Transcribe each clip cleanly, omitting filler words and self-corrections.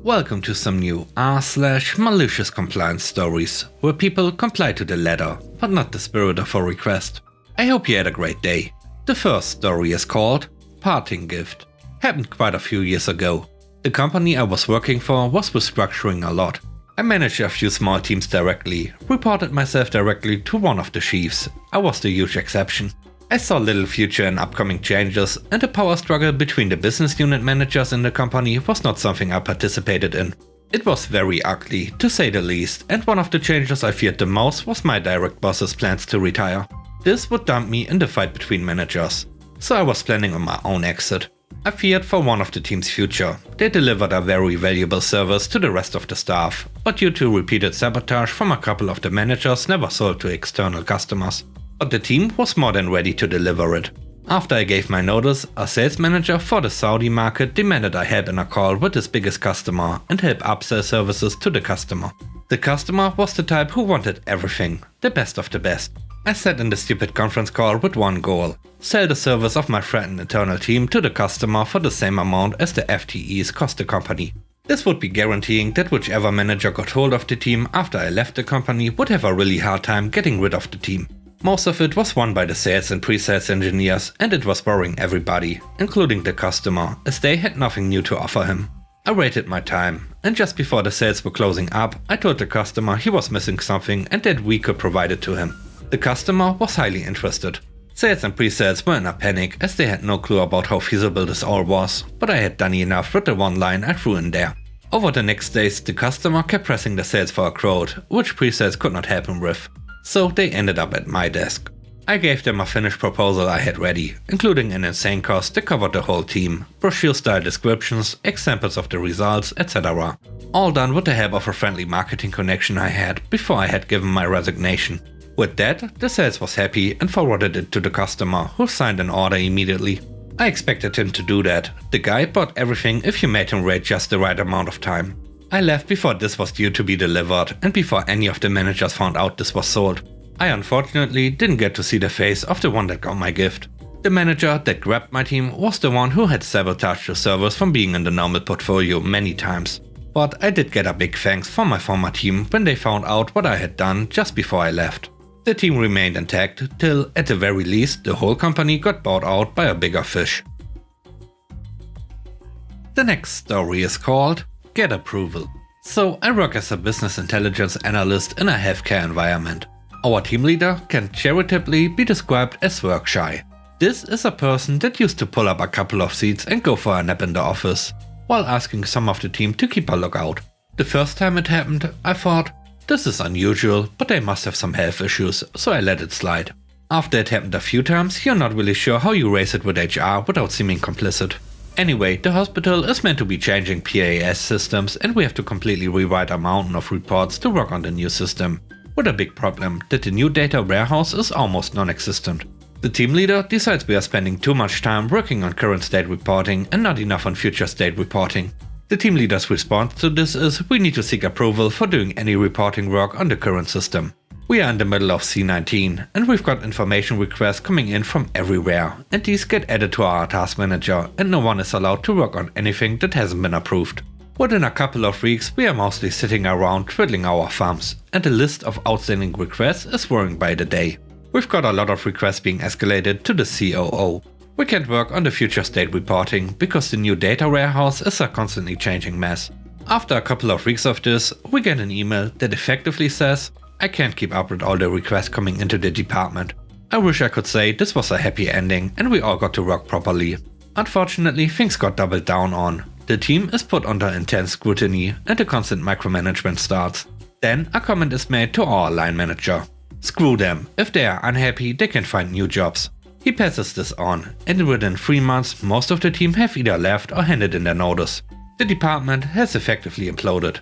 Welcome to some new rSlash malicious compliance stories, where people comply to the letter, but not the spirit of a request. I hope you had a great day. The first story is called Parting Gift. Happened quite a few years ago. The company I was working for was restructuring a lot. I managed a few small teams directly, reported myself directly to one of the chiefs. I was the huge exception. I saw little future in upcoming changes, and the power struggle between the business unit managers in the company was not something I participated in. It was very ugly, to say the least, and one of the changes I feared the most was my direct boss's plans to retire. This would dump me in the fight between managers, so I was planning on my own exit. I feared for one of the team's future. They delivered a very valuable service to the rest of the staff, but due to repeated sabotage from a couple of the managers, never sold to external customers. But the team was more than ready to deliver it. After I gave my notice, a sales manager for the Saudi market demanded I help in a call with his biggest customer and help upsell services to the customer. The customer was the type who wanted everything, the best of the best. I sat in the stupid conference call with one goal: sell the service of my threatened internal team to the customer for the same amount as the FTEs cost the company. This would be guaranteeing that whichever manager got hold of the team after I left the company would have a really hard time getting rid of the team. Most of it was won by the sales and pre-sales engineers, and it was worrying everybody, including the customer, as they had nothing new to offer him. I waited my time, and just before the sales were closing up, I told the customer he was missing something and that we could provide it to him. The customer was highly interested. Sales and pre-sales were in a panic, as they had no clue about how feasible this all was, but I had done enough with the one line I threw in there. Over the next days, the customer kept pressing the sales for a quote, which pre-sales could not help him with. So they ended up at my desk. I gave them a finished proposal I had ready, including an insane cost that covered the whole team, brochure-style descriptions, examples of the results, etc. All done with the help of a friendly marketing connection I had before I had given my resignation. With that, the sales was happy and forwarded it to the customer, who signed an order immediately. I expected him to do that. The guy bought everything if you made him wait just the right amount of time. I left before this was due to be delivered and before any of the managers found out this was sold. I unfortunately didn't get to see the face of the one that got my gift. The manager that grabbed my team was the one who had sabotaged the service from being in the normal portfolio many times. But I did get a big thanks from my former team when they found out what I had done just before I left. The team remained intact till, at the very least, the whole company got bought out by a bigger fish. The next story is called Get Approval. So I work as a business intelligence analyst in a healthcare environment. Our team leader can charitably be described as work shy. This is a person that used to pull up a couple of seats and go for a nap in the office, while asking some of the team to keep a lookout. The first time it happened, I thought, this is unusual, but they must have some health issues, so I let it slide. After it happened a few times, you're not really sure how you raise it with HR without seeming complicit. Anyway, the hospital is meant to be changing PAS systems, and we have to completely rewrite a mountain of reports to work on the new system, with a big problem that the new data warehouse is almost non-existent. The team leader decides we are spending too much time working on current state reporting and not enough on future state reporting. The team leader's response to this is we need to seek approval for doing any reporting work on the current system. We are in the middle of C19 and we've got information requests coming in from everywhere, and these get added to our task manager, and no one is allowed to work on anything that hasn't been approved. Within a couple of weeks we are mostly sitting around twiddling our thumbs, and the list of outstanding requests is growing by the day. We've got a lot of requests being escalated to the COO. We can't work on the future state reporting because the new data warehouse is a constantly changing mess. After a couple of weeks of this, we get an email that effectively says, I can't keep up with all the requests coming into the department. I wish I could say this was a happy ending and we all got to work properly. Unfortunately, things got doubled down on. The team is put under intense scrutiny and the constant micromanagement starts. Then a comment is made to our line manager. Screw them, if they are unhappy they can find new jobs. He passes this on, and within 3 months most of the team have either left or handed in their notice. The department has effectively imploded.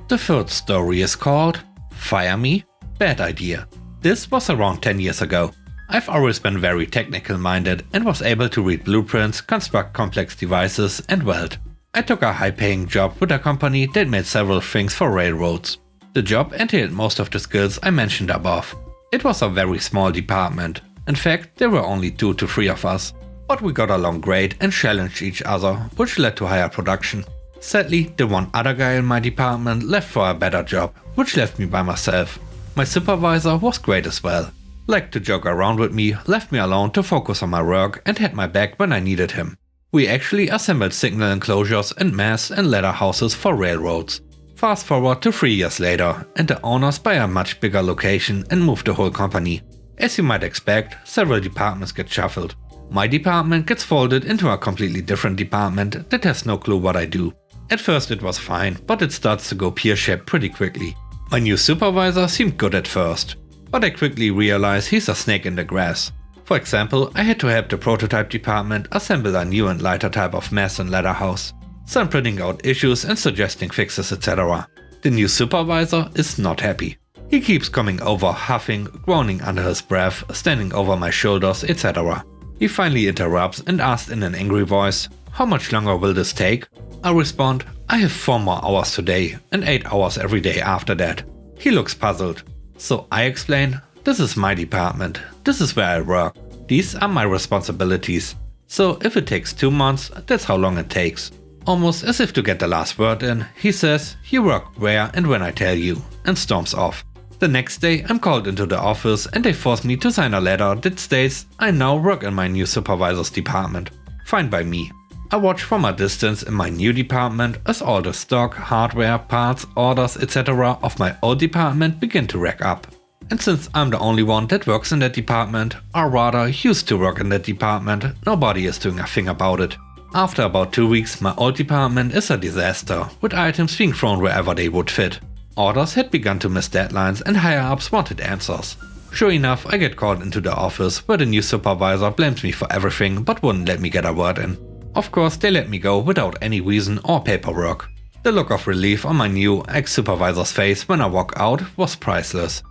The third story is called Fire Me? Bad Idea. This was around 10 years ago. I've always been very technical minded and was able to read blueprints, construct complex devices and weld. I took a high paying job with a company that made several things for railroads. The job entailed most of the skills I mentioned above. It was a very small department. In fact, there were only 2 to 3 of us. But we got along great and challenged each other, which led to higher production. Sadly, the one other guy in my department left for a better job, which left me by myself. My supervisor was great as well. Liked to joke around with me, left me alone to focus on my work and had my back when I needed him. We actually assembled signal enclosures and mast and ladder houses for railroads. Fast forward to 3 years later, and the owners buy a much bigger location and move the whole company. As you might expect, several departments get shuffled. My department gets folded into a completely different department that has no clue what I do. At first it was fine, but it starts to go pear-shaped pretty quickly. My new supervisor seemed good at first, but I quickly realized he's a snake in the grass. For example, I had to help the prototype department assemble a new and lighter type of mast and ladder house. So I'm printing out issues and suggesting fixes, etc. The new supervisor is not happy. He keeps coming over, huffing, groaning under his breath, standing over my shoulders, etc. He finally interrupts and asks in an angry voice, "How much longer will this take?" I respond, "I have 4 more hours today and 8 hours every day after that." He looks puzzled. So I explain, "This is my department, this is where I work, these are my responsibilities. So if it takes 2 months, that's how long it takes." Almost as if to get the last word in, he says, "You work where and when I tell you," and storms off. The next day I'm called into the office and they force me to sign a letter that states I now work in my new supervisor's department. Fine by me. I watch from a distance in my new department as all the stock, hardware, parts, orders, etc. of my old department begin to rack up. And since I'm the only one that works in that department, or rather used to work in that department, nobody is doing a thing about it. After about 2 weeks, my old department is a disaster, with items being thrown wherever they would fit. Orders had begun to miss deadlines and higher-ups wanted answers. Sure enough, I get called into the office where the new supervisor blames me for everything but wouldn't let me get a word in. Of course, they let me go without any reason or paperwork. The look of relief on my new ex-supervisor's face when I walk out was priceless.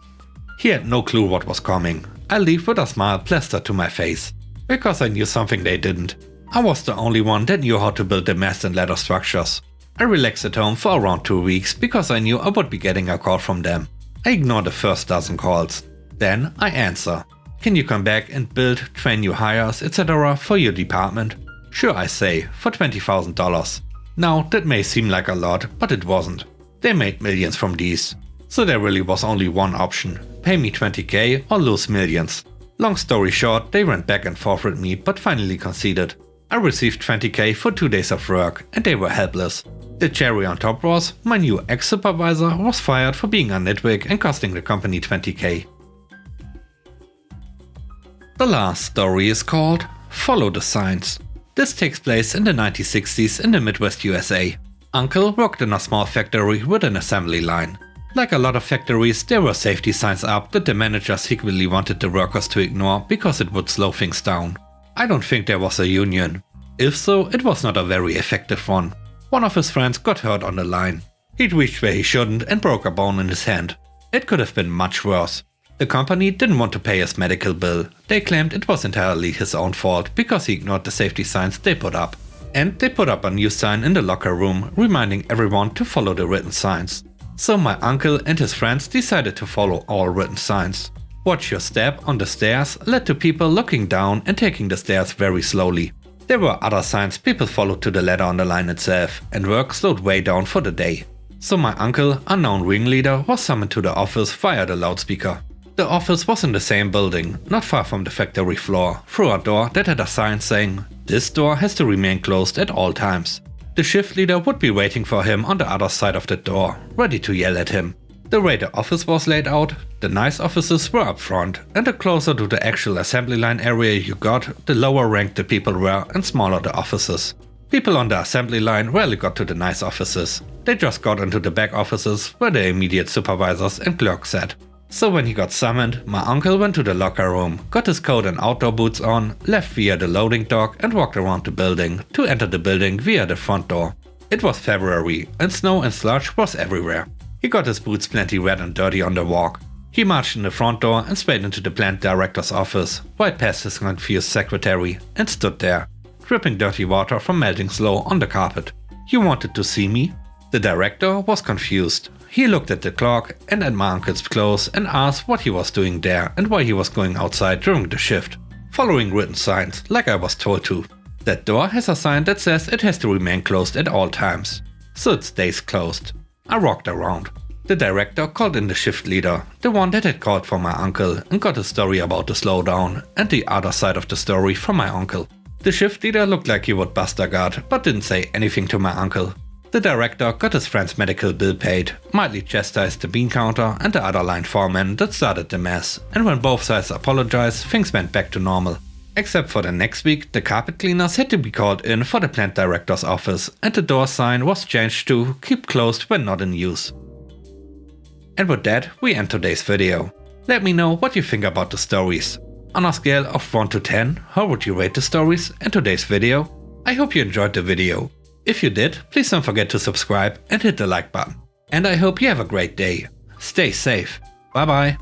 He had no clue what was coming. I leave with a smile plastered to my face. Because I knew something they didn't. I was the only one that knew how to build the mast and ladder structures. I relaxed at home for around 2 weeks because I knew I would be getting a call from them. I ignore the first dozen calls. Then I answer. "Can you come back and build, train new hires, etc. for your department?" "Sure," I say, for $20,000. Now that may seem like a lot, but it wasn't. They made millions from these. So there really was only one option. Pay me $20K or lose millions. Long story short, they went back and forth with me but finally conceded. I received $20K for 2 days of work and they were helpless. The cherry on top was, my new ex-supervisor was fired for being a nitwit and costing the company $20K. The last story is called Follow the Signs. This takes place in the 1960s in the Midwest USA. Uncle worked in a small factory with an assembly line. Like a lot of factories, there were safety signs up that the manager secretly wanted the workers to ignore because it would slow things down. I don't think there was a union. If so, it was not a very effective one. One of his friends got hurt on the line. He'd reached where he shouldn't and broke a bone in his hand. It could have been much worse. The company didn't want to pay his medical bill. They claimed it was entirely his own fault because he ignored the safety signs they put up. And they put up a new sign in the locker room reminding everyone to follow the written signs. So my uncle and his friends decided to follow all written signs. Watch your step on the stairs led to people looking down and taking the stairs very slowly. There were other signs people followed to the ladder on the line itself, and work slowed way down for the day. So my uncle, unknown ringleader, was summoned to the office via the loudspeaker. The office was in the same building, not far from the factory floor, through a door that had a sign saying, "This door has to remain closed at all times." The shift leader would be waiting for him on the other side of the door, ready to yell at him. The way the office was laid out, the nice offices were up front, and the closer to the actual assembly line area you got, the lower ranked the people were and smaller the offices. People on the assembly line rarely got to the nice offices. They just got into the back offices where the immediate supervisors and clerks sat. So when he got summoned, my uncle went to the locker room, got his coat and outdoor boots on, left via the loading dock and walked around the building to enter the building via the front door. It was February and snow and slush was everywhere. He got his boots plenty wet and dirty on the walk. He marched in the front door and straight into the plant director's office, right past his confused secretary, and stood there, dripping dirty water from melting snow on the carpet. "You wanted to see me?" The director was confused. He looked at the clock and at my uncle's clothes and asked what he was doing there and why he was going outside during the shift. following written signs like I was told to. That door has a sign that says it has to remain closed at all times, so it stays closed. I walked around. The director called in the shift leader, the one that had called for my uncle and got a story about the slowdown and the other side of the story from my uncle. The shift leader looked like he would bust a gut, but didn't say anything to my uncle. The director got his friend's medical bill paid, mildly chastised the bean counter and the other line foreman that started the mess, and when both sides apologized, things went back to normal. Except for the next week, the carpet cleaners had to be called in for the plant director's office, and the door sign was changed to keep closed when not in use. And with that, we end today's video. Let me know what you think about the stories. On a scale of 1 to 10, how would you rate the stories in today's video? I hope you enjoyed the video. If you did, please don't forget to subscribe and hit the like button. And I hope you have a great day. Stay safe. Bye bye.